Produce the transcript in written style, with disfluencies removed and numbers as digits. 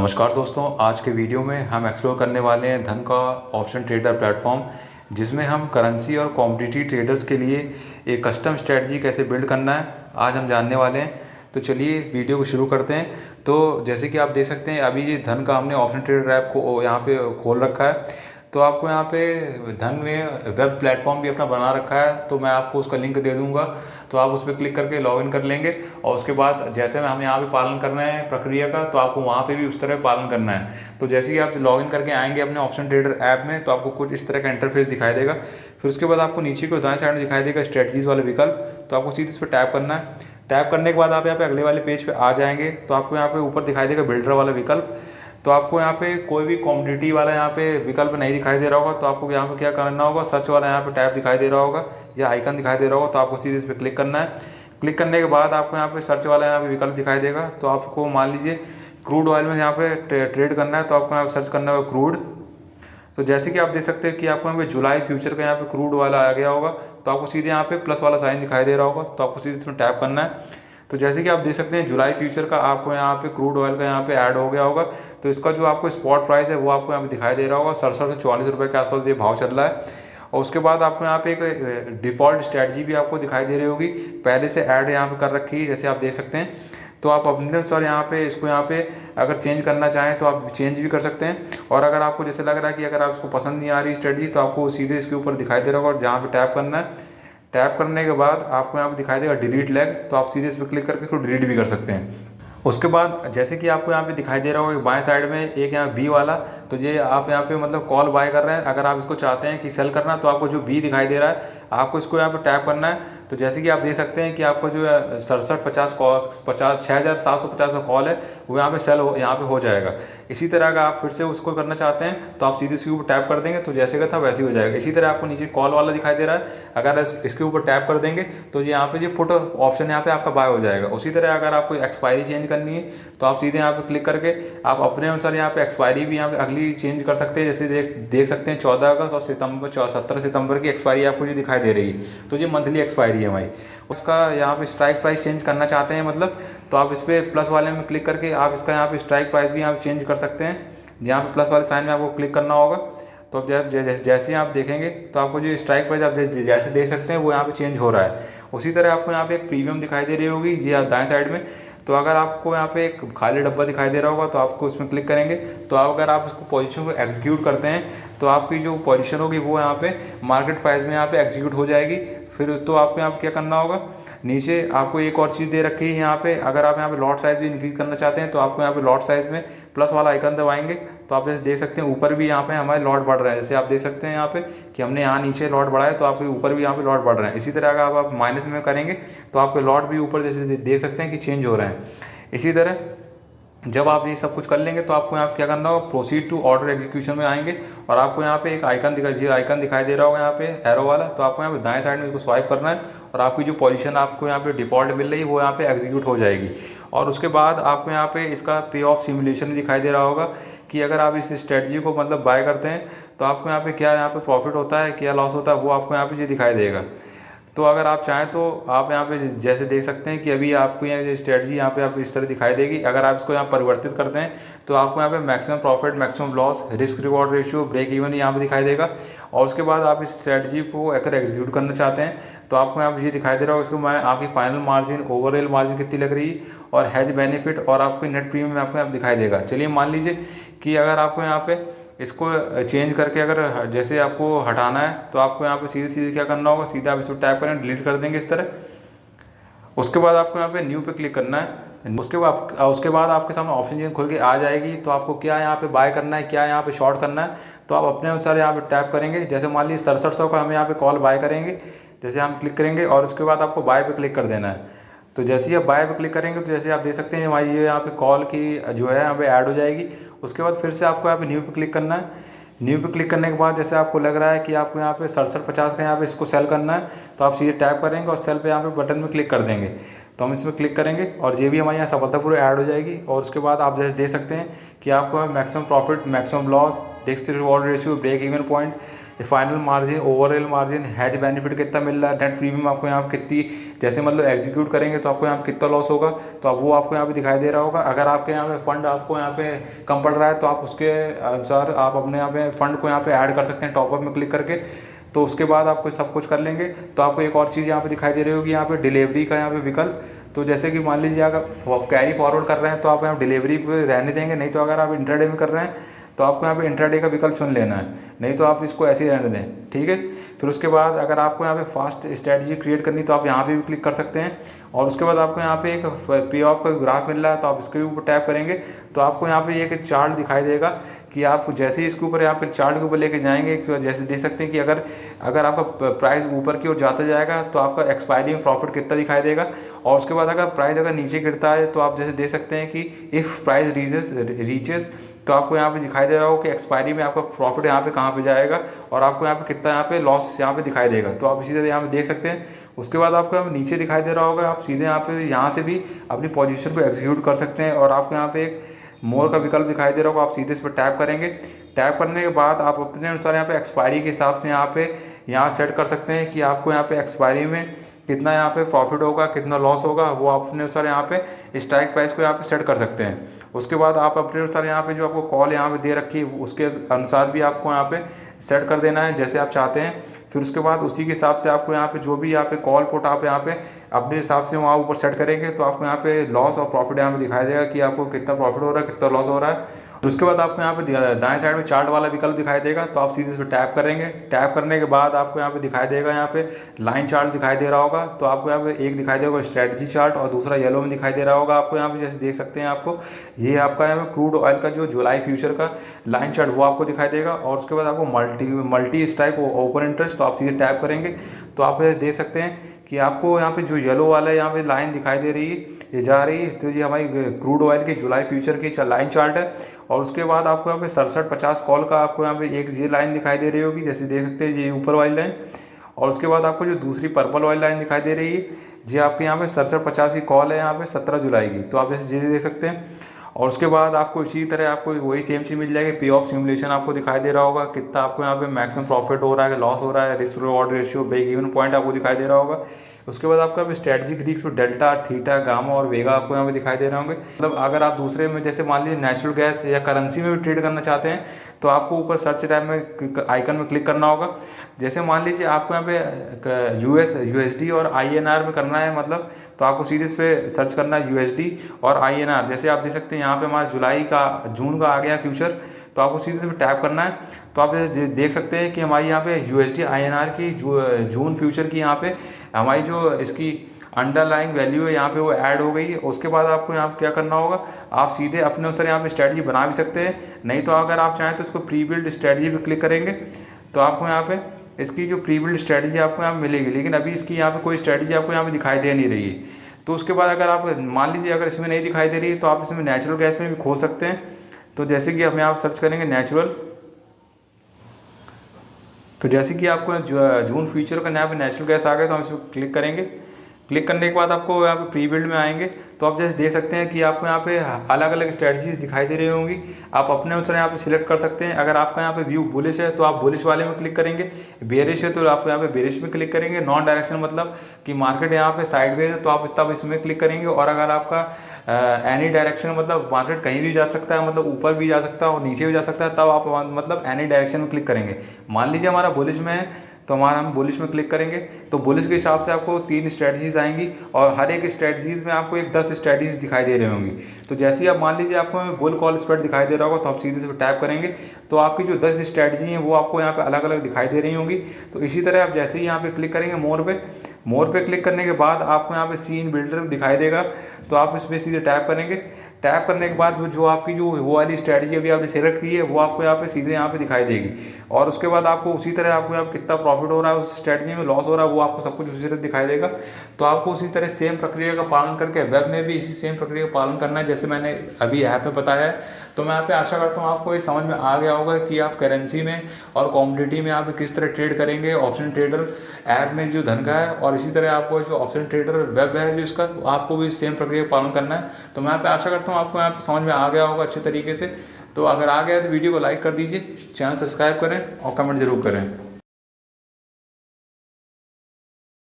नमस्कार दोस्तों, आज के वीडियो में हम एक्सप्लोर करने वाले हैं धन का ऑप्शन ट्रेडर प्लेटफॉर्म, जिसमें हम करेंसी और कमोडिटी ट्रेडर्स के लिए एक कस्टम स्ट्रेटजी कैसे बिल्ड करना है आज हम जानने वाले हैं। तो चलिए वीडियो को शुरू करते हैं। तो जैसे कि आप देख सकते हैं, अभी ये धन का हमने ऑप्शन ट्रेडर ऐप को यहाँ पे खोल रखा है। तो आपको यहाँ पे धन ने वेब प्लेटफॉर्म भी अपना बना रखा है, तो मैं आपको उसका लिंक दे दूँगा। तो आप उस पर क्लिक करके लॉगिन कर लेंगे और उसके बाद जैसे में हम यहाँ पे पालन कर रहे हैं प्रक्रिया का, तो आपको वहाँ पे भी उस तरह पालन करना है। तो जैसे ही आप लॉगिन करके आएंगे अपने ऑप्शन ट्रेडर ऐप में, तो आपको कुछ इस तरह का इंटरफेस दिखाई देगा। फिर उसके बाद आपको नीचे को दाएं साइड में दिखाई देगा स्ट्रेटजीज वाले विकल्प, तो आपको सीधे इस पर टैप करना है। टैप करने के बाद आप यहाँ पे अगले वाले पेज पे आ जाएंगे, तो आपको यहाँ पे ऊपर दिखाई देगा बिल्डर वाला विकल्प। तो आपको यहाँ पे कोई भी कमोडिटी वाला यहाँ पे विकल्प नहीं दिखाई दे रहा होगा, तो आपको यहाँ पे क्या करना होगा, सर्च वाला यहाँ पे टैब दिखाई दे रहा होगा या आइकन दिखाई दे रहा होगा, तो आपको सीधे इस पर क्लिक करना है। क्लिक करने के बाद आपको यहाँ पे सर्च वाला यहाँ पे विकल्प दिखाई देगा। तो आपको मान लीजिए क्रूड ऑयल में यहाँ पे ट्रेड करना है, तो आपको यहाँ पे सर्च करना होगा क्रूड। तो जैसे कि आप देख सकते हैं कि आपको यहाँ पे जुलाई फ्यूचर का यहाँ पे क्रूड वाला आ गया होगा, तो आपको सीधे यहाँ पे प्लस वाला साइन दिखाई दे रहा होगा, तो आपको सीधे इसमें टैप करना है। तो जैसे कि आप देख सकते हैं जुलाई फ्यूचर का आपको यहाँ पे क्रूड ऑयल का यहाँ पे ऐड हो गया होगा। तो इसका जो आपको स्पॉट प्राइस है वो आपको यहाँ पे दिखाई दे रहा होगा, 67 से 44 रुपये के आसपास ये भाव चल रहा है। और उसके बाद आपको यहाँ पे एक डिफ़ॉल्ट स्ट्रैटेजी भी आपको दिखाई दे रही होगी, पहले से ऐड यहाँ पे कर रखी है, जैसे आप देख सकते हैं। तो आप अपने अनुसार यहाँ पे इसको यहाँ पे अगर चेंज करना चाहें तो आप चेंज भी कर सकते हैं। और अगर आपको जैसे लग रहा है कि अगर आप इसको पसंद नहीं आ रही स्ट्रेटजी, तो आपको सीधे इसके ऊपर दिखाई दे रहा होगा, जहाँ पे टैप करना है। टैप करने के बाद आपको यहाँ पे दिखाई देगा डिलीट लेग, तो आप सीधे इस पर क्लिक करके इसको डिलीट भी कर सकते हैं। उसके बाद जैसे कि आपको यहाँ पे दिखाई दे रहा होगा बाएं साइड में एक यहाँ बी वाला, तो ये आप यहाँ पे मतलब कॉल बाय कर रहे हैं। अगर आप इसको चाहते हैं कि सेल करना, तो आपको जो बी दिखाई दे रहा है आपको इसको यहाँ पे टैप करना है। तो जैसे कि आप देख सकते हैं कि आपको जो है 6750 का कॉल है वो यहाँ पे सेल यहाँ पे हो जाएगा। इसी तरह अगर आप फिर से उसको करना चाहते हैं, तो आप सीधे इसके ऊपर टैप कर देंगे, तो जैसे का था वैसे ही हो जाएगा। इसी तरह आपको नीचे कॉल वाला दिखाई दे रहा है, अगर इसके ऊपर टैप कर देंगे तो यहाँ पे जो पुट ऑप्शन यहाँ पे आपका बाय हो जाएगा। उसी तरह अगर आपको एक्सपायरी चेंज करनी है, तो आप सीधे यहाँ पे क्लिक करके आप अपने अनुसार यहाँ पे एक्सपायरी भी यहाँ पे अगली चेंज कर सकते हैं। जैसे देख सकते हैं 14 अगस्त और 17 सितंबर की एक्सपायरी आपको जो दिखाई दे रही है, तो ये मंथली एक्सपायरी है हमारी। उसका यहाँ पे स्ट्राइक प्राइस चेंज करना चाहते हैं मतलब, तो आप इस पर प्लस वाले में क्लिक करके आप इसका यहाँ पे स्ट्राइक प्राइस भी यहाँ पे चेंज कर सकते हैं। यहाँ पे प्लस वाले साइन में आपको क्लिक करना होगा। तो अब जैसे ही आप देखेंगे, तो आपको जो स्ट्राइक प्राइस आप जैसे देख सकते हैं वो यहाँ पे चेंज हो रहा है। उसी तरह आपको यहाँ पे एक प्रीमियम दिखाई दे रही होगी ये आप दाएं साइड में। तो अगर आपको यहाँ पे एक खाली डब्बा दिखाई दे रहा होगा, तो आपको उसमें क्लिक करेंगे। तो अगर आप इसको पोजीशन को एग्जीक्यूट करते हैं, तो आपकी जो पोजीशन होगी वो यहाँ पे मार्केट प्राइस में यहाँ पे एग्जीक्यूट हो जाएगी। फिर तो आपको यहाँ पे क्या करना होगा, नीचे आपको एक और चीज़ दे रखी है यहाँ पे, अगर आप यहाँ पे लॉट साइज़ भी इंक्रीज करना चाहते हैं, तो आपको यहाँ पे लॉट साइज़ में प्लस वाला आइकन दबाएंगे, तो आप जैसे देख सकते हैं ऊपर भी यहाँ पे हमारे लॉट बढ़ रहे हैं। जैसे आप देख सकते हैं यहाँ पे कि हमने यहाँ नीचे लॉट बढ़ाया, तो आपके ऊपर भी यहाँ पे लॉट बढ़ रहे हैं। इसी तरह अगर आप माइनस में करेंगे, तो आपके लॉट भी ऊपर जैसे देख सकते हैं कि चेंज हो रहे हैं। इसी तरह जब आप ये सब कुछ कर लेंगे, तो आपको यहाँ पे क्या करना होगा, प्रोसीड टू ऑर्डर एग्जीक्यूशन में आएंगे और आपको यहाँ पे एक आइकन दिखाई दे रहा होगा यहाँ पे एरो वाला, तो आपको यहाँ पे दाएं साइड में इसको स्वाइप करना है और आपकी जो पोजीशन आपको यहाँ पे डिफ़ॉल्ट मिल रही है वो यहाँ पे एग्जीक्यूट हो जाएगी। और उसके बाद आपको यहाँ पे इसका पे ऑफ सिमुलेशन दिखाई दे रहा होगा कि अगर आप इस स्ट्रेटजी को मतलब बाय करते हैं, तो आपको यहाँ पे क्या यहाँ पे प्रॉफिट होता है, क्या लॉस होता है, वो आपको यहाँ पे ये दिखाई देगा। तो अगर आप चाहें तो आप यहाँ पे जैसे देख सकते हैं कि अभी आपको यहाँ स्ट्रेटजी यहाँ पे आप इस तरह दिखाई देगी। अगर आप इसको यहाँ परिवर्तित करते हैं, तो आपको यहाँ पे maximum profit, maximum loss, risk reward ratio, break even यहाँ पे दिखाई देगा। और उसके बाद आप इस स्ट्रेटजी को अगर एग्जीक्यूट करना चाहते हैं, तो आपको यहाँ पे ये दिखाई दे रहा होगा, इसको मैं आपकी फाइनल मार्जिन, ओवरऑल मार्जिन कितनी लग रही है और हैज बेनिफिट और आपकी नेट प्रीमियम आपको यहाँ दिखाई देगा। चलिए मान लीजिए कि अगर आपको यहाँ पे इसको चेंज करके अगर जैसे आपको हटाना है, तो आपको यहाँ पे सीधे सीधे क्या करना होगा, सीधे आप इसको टैप करें, डिलीट कर देंगे इस तरह। उसके बाद आपको यहाँ पे न्यू पे क्लिक करना है। उसके बाद आपके सामने ऑप्शन चेन खुल के आ जाएगी। तो आपको क्या यहाँ पे बाय करना है, क्या यहाँ पे शॉर्ट करना है, तो आप अपने अनुसार यहाँ पे टैप करेंगे। जैसे मान लीजिए 6700 का हम यहाँ पे कॉल बाय करेंगे, जैसे हम क्लिक करेंगे और उसके बाद आपको बाय पे क्लिक कर देना है। तो जैसे ही आप बाय पे क्लिक करेंगे, तो जैसे आप देख सकते हैं हमारी ये यहाँ पे कॉल की जो है यहाँ पे ऐड हो जाएगी। उसके बाद फिर से आपको यहाँ पे न्यू पे क्लिक करना है। न्यू पे क्लिक करने के बाद जैसे आपको लग रहा है कि आपको यहाँ पे 6750 का यहाँ पे इसको सेल करना है, तो आप सीधे टैप करेंगे और सेल पे यहाँ पे बटन में क्लिक कर देंगे। तो हम इसमें क्लिक करेंगे और ये भी हमारे यहाँ सफलतापूर्वक ऐड हो जाएगी। और उसके बाद आप जैसे देख सकते हैं कि आपको maximum profit, maximum loss, risk reward ratio, break even point, final margin, overall margin, has benefit कितना मिल रहा है, नेट प्रीमियम आपको यहाँ पे कितनी, जैसे मतलब एग्जीक्यूट करेंगे तो आपको यहाँ पे कितना लॉस होगा, तो अब वो आपको यहाँ पे दिखाई दे रहा होगा। अगर आपके यहाँ पे फंड आपको यहाँ पे कम पड़ रहा है तो आप उसके अनुसार आप अपने यहाँ पे फंड को यहाँ पे ऐड कर सकते हैं टॉपअप में क्लिक करके। तो उसके बाद आपको सब कुछ कर लेंगे तो आपको एक और चीज़ यहाँ पे दिखाई दे रही होगी, यहाँ पे डिलीवरी का यहाँ पे विकल्प। तो जैसे कि मान लीजिए अगर कैरी फॉरवर्ड कर रहे हैं तो आप यहाँ डिलीवरी पे रहने देंगे, नहीं तो अगर आप इंट्राडे में कर रहे हैं तो आपको यहाँ पे इंट्राडे का विकल्प चुन लेना है, नहीं तो आप इसको ऐसे ही रहने दें, ठीक है। फिर उसके बाद अगर आपको यहाँ पे फास्ट स्ट्रेटजी क्रिएट करनी तो आप यहाँ पे भी क्लिक कर सकते हैं। और उसके बाद आपको यहाँ पे एक पे ऑफ का ग्राफ मिल रहा है तो आप इसके ऊपर टैप करेंगे तो आपको यहाँ पे एक चार्ट दिखाई देगा कि आप जैसे ही इसके ऊपर यहाँ पे चार्ट के ऊपर लेके जाएंगे तो जैसे देख सकते हैं कि अगर आपका प्राइस ऊपर की ओर जाता जाएगा तो आपका एक्सपायरी में प्रॉफिट कितना दिखाई देगा। और उसके बाद अगर प्राइस नीचे गिरता है तो आप जैसे देख सकते हैं कि इफ़ प्राइस रीचेस तो आपको यहाँ पे दिखाई दे रहा हो कि एक्सपायरी में आपका प्रॉफिट यहाँ पे कहाँ पे जाएगा और आपको यहाँ पे कितना यहाँ पे लॉस यहाँ पे दिखाई देगा। तो आप इसी तरह यहाँ पे देख सकते हैं। उसके बाद आपको यहाँ पे नीचे दिखाई दे रहा होगा, आप सीधे यहाँ से भी अपनी पोजीशन को एग्जीक्यूट कर सकते हैं। और आपको यहाँ पे एक मोर का विकल्प दिखाई दे रहा होगा, आप सीधे इस पर टैप करेंगे। टैप करने के बाद आप अपने अनुसार यहाँ पे एक्सपायरी के हिसाब से यहाँ सेट कर सकते हैं कि आपको यहाँ पे एक्सपायरी में कितना यहाँ पे प्रॉफिट होगा, कितना लॉस होगा, वो आप अपने अनुसार यहाँ पे स्ट्राइक प्राइस को यहाँ पे सेट कर सकते हैं। उसके बाद आप अपने अनुसार यहाँ पे जो आपको कॉल यहाँ पे दे रखी है उसके अनुसार भी आपको यहाँ पे सेट कर देना है जैसे आप चाहते हैं। फिर उसके बाद उसी के हिसाब से आपको यहाँ पे जो भी यहाँ पे कॉल पुट आप यहाँ पे अपने हिसाब से वहाँ ऊपर सेट करेंगे तो आपको यहाँ पे लॉस और प्रॉफिट यहाँ पे दिखाई देगा कि आपको कितना प्रॉफिट हो रहा है, कितना लॉस हो रहा है। उसके बाद आपको यहाँ पे दाएं साइड में चार्ट वाला विकल्प दिखाई देगा तो आप सीधे इस पर टैप करेंगे। टैप करने के बाद आपको यहाँ पे दिखाई देगा, यहाँ पे लाइन चार्ट दिखाई दे रहा होगा तो आपको यहाँ पे एक दिखाई देगा स्ट्रेटजी चार्ट और दूसरा येलो में दिखाई दे रहा होगा आपको यहाँ पे। जैसे देख सकते हैं आपको ये आपका यहाँ पे क्रूड ऑयल का जो जुलाई फ्यूचर का लाइन चार्ट वो आपको दिखाई देगा। और उसके बाद आपको मल्टी स्ट्राइक ओपन इंटरेस्ट तो आप सीधे टैप करेंगे तो आप देख सकते हैं कि आपको यहाँ पे जो येलो वाला यहाँ पे लाइन दिखाई दे रही है ये जा रही है तो ये हमारी क्रूड ऑयल की जुलाई फ्यूचर की लाइन चार्ट है। और उसके बाद आपको यहाँ पे 6750 कॉल का आपको यहाँ पे एक ये लाइन दिखाई दे रही होगी, जैसे देख सकते हैं ये ऊपर वाली लाइन। और उसके बाद आपको जो दूसरी पर्पल वाली लाइन दिखाई दे रही है ये आपके यहाँ पे 6750 की कॉल है यहाँ पे 17 जुलाई की, तो आप जैसे ये देख सकते हैं। और उसके बाद आपको इसी तरह आपको वही सेम चीज़ मिल जाएगी, पे ऑफ सिमुलेशन आपको दिखाई दे रहा होगा कितना आपको यहाँ पे मैक्सिमम प्रॉफिट हो रहा है, लॉस हो रहा है, risk reward ratio, break even point आपको दिखाई दे रहा होगा। उसके बाद आपका strategic risk delta, theta, gamma और वेगा आपको यहाँ पे दिखाई दे रहे होंगे। मतलब अगर आप दूसरे में जैसे मान लीजिए नेचुरल गैस या करेंसी में भी ट्रेड करना चाहते हैं तो आपको ऊपर सर्च टैब में आइकन में क्लिक करना होगा। जैसे मान लीजिए आपको यहाँ पे यूएसडी और आईएनआर में करना है, मतलब तो आपको सीधे इस पर सर्च करना है यूएसडी और आईएनआर। जैसे आप देख सकते हैं यहाँ पे हमारा जून का आ गया फ्यूचर, तो आपको सीधे इस पर टैप करना है। तो आप जैसे देख सकते हैं कि हमारी यहाँ पे यूएसडी आईएनआर की जून फ्यूचर की यहाँ पे हमारी जो इसकी अंडरलाइंग वैल्यू है यहाँ पे वो ऐड हो गई है। उसके बाद आपको यहाँ क्या करना होगा, आप सीधे अपने अनुसार यहाँ पे स्ट्रेटजी बना भी सकते हैं, नहीं तो अगर आप चाहें तो इसको प्री बिल्ड स्ट्रेटजी पे क्लिक करेंगे तो आपको यहाँ पे इसकी जो प्री बिल्ड स्ट्रेटजी आपको यहाँ मिलेगी। लेकिन अभी इसकी यहाँ पे कोई स्ट्रेटजी आपको यहाँ पे दिखाई दे नहीं रही है। तो उसके बाद अगर आप मान लीजिए अगर इसमें नहीं दिखाई दे रही है तो आप इसमें नेचुरल गैस में भी खोल सकते हैं। तो जैसे कि हम यहाँ सर्च करेंगे नेचुरल, तो जैसे कि आपको जून फ्यूचर का यहाँ पे नेचुरल गैस आ गया तो हम इस पर क्लिक करेंगे। क्लिक करने के बाद आपको यहाँ पे प्री बिल्ड में आएंगे तो आप जैसे देख सकते हैं कि आपको यहाँ पे अलग अलग स्ट्रेटजीज दिखाई दे रही होंगी, आप अपने अनुसार यहाँ पे सिलेक्ट कर सकते हैं। अगर आपका यहाँ पे व्यू बुलिश है तो आप बुलिश वाले में क्लिक करेंगे, बेरिश है तो आप यहाँ पे बेरिश में क्लिक करेंगे, नॉन डायरेक्शन मतलब कि मार्केट यहाँ पे साइडवेज है तो आप तब इसमें क्लिक करेंगे। और अगर आपका एनी डायरेक्शन मतलब मार्केट कहीं भी जा सकता है, मतलब ऊपर भी जा सकता है और नीचे भी जा सकता है, तब आप मतलब एनी डायरेक्शन में क्लिक करेंगे। मान लीजिए हमारा बुलिश में है तो हम बुलिश में क्लिक करेंगे तो बुलिश के हिसाब से आपको 3 स्ट्रेटजीज आएंगी और हर एक स्ट्रेटजीज में आपको एक 10 स्ट्रेटजीज दिखाई दे रही होंगी। तो जैसे ही आप मान लीजिए आपको बुल कॉल स्प्रेड दिखाई दे रहा होगा तो आप सीधे से टैप करेंगे तो आपकी जो 10 स्ट्रेटजी हैं वो आपको यहाँ पे अलग अलग दिखाई दे रही होंगी। तो इसी तरह आप जैसे ही यहाँ पे क्लिक करेंगे मोर पे क्लिक करने के बाद आपको यहाँ पे सीन बिल्डर दिखाई देगा तो आप इस पर सीधे टैप करेंगे। टैप करने के बाद जो आपकी जो वो वाली स्ट्रेटजी अभी आपने सेलेक्ट की है वो आपको यहाँ पे सीधे यहाँ पे दिखाई देगी। और उसके बाद आपको उसी तरह आपको यहाँ पे कितना प्रॉफिट हो रहा है, उस स्ट्रेटजी में लॉस हो रहा है, वो आपको सब कुछ उसी तरह दिखाई देगा। तो आपको उसी तरह सेम प्रक्रिया का पालन करके वेब में भी इसी सेम प्रक्रिया का पालन करना है जैसे मैंने अभी ऐप में बताया है। तो मैं यहाँ पे आशा करता हूँ आपको ये समझ में आ गया होगा कि आप करेंसी में और कॉमोडिटी में यहाँ पे किस तरह ट्रेड करेंगे। ऑप्शन ट्रेडर ऐप में जो धन का है और इसी तरह आपको जो ऑप्शन ट्रेडर वेब है जो इसका आपको भी सेम प्रक्रिया का पालन करना है। तो मैं यहाँ पे आशा करता हूँ आपको यहाँ पे समझ में आ गया होगा अच्छे तरीके से। तो अगर आ गया तो वीडियो को लाइक कर दीजिए, चैनल सब्सक्राइब करें और कमेंट जरूर करें।